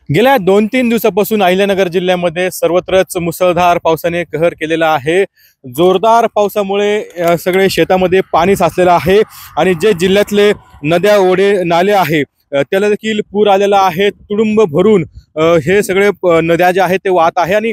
गेल्या 2-3 दिवसापासून अहिल्यानगर जिल्ह्यामध्ये सर्वत्रच मुसळधार पावसाने कहर केलेला आहे। जोरदार पावसामुळे सगळे शेतामध्ये पाणी साचलेलं आहे आणि जे जिल्ह्यातले नद्या ओढे नाले आहे त्याला देखील पूर आलेला आहे। तुडुंब भरून हे सगळे नद्या जे आहेत ते वाहत आहे आणि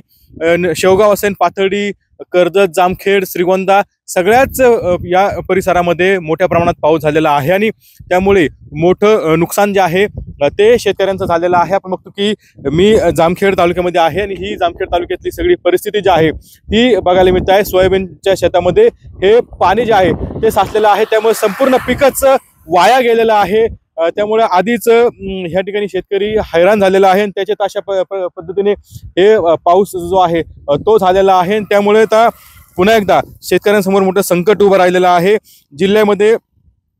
शेवगाव असेल, पाथर्डी, कर्जत, जामखेड, श्रीगोंदा सगळ्याच या परिसरामध्ये मोठ्या प्रमाणात पाऊस झालेला आहे आणि त्यामुळे मोठं नुकसान जे आहे ते शेतकऱ्यांचं झालेलं आहे। आपण बघतो की मी जामखेड तालुक्यामध्ये आहे आणि ही जामखेड तालुक्यातली सगळी परिस्थिती जी आहे ती बघायला मिळते आहे। सोयाबीनच्या शेतामध्ये हे पाणी जे आहे ते साचलेलं आहे, त्यामुळे संपूर्ण पिकच वाया गेलेलं आहे। त्यामुळे आधीच ह्या ठिकाणी शेतकरी हैराण झालेला आहे आणि त्याच्यात अशा पद्धतीने हे पाऊस जो आहे तो झालेला आहे। त्यामुळे आता पुन्हा एकदा शेतकऱ्यांसमोर मोठं संकट उभं राहिलेलं आहे। जिल्ह्यामध्ये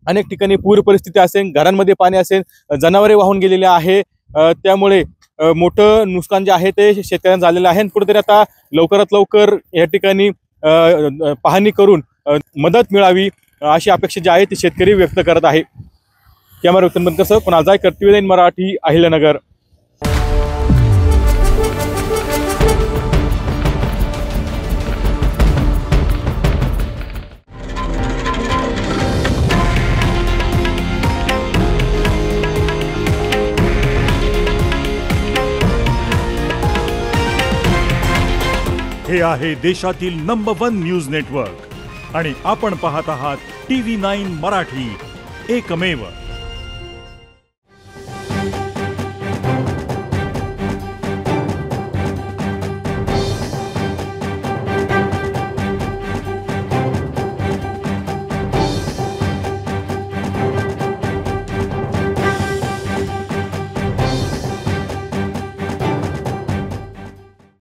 अनेक ठिकाणी पूर परिस्थिती असेल, घरांमध्ये पाणी असेल, जनावरे वाहून गेलेले आहे, त्यामुळे मोठं नुकसान जे आहे ते शेतकऱ्यांना झालेलं आहे। कुठेतरी आता लवकरात लवकर या ठिकाणी पाहणी करून मदत मिळावी अशी अपेक्षा जी आहे ती शेतकरी व्यक्त करत आहे। कॅमेरा पर्सन कसं कुणाल जायकर, TV9 मराठी, अहिल्यानगर। हे आहे देशातील नंबर 1 न्यूज नेटवर्क आणि आपण पाहत आहात TV9 मराठी, एकमेव।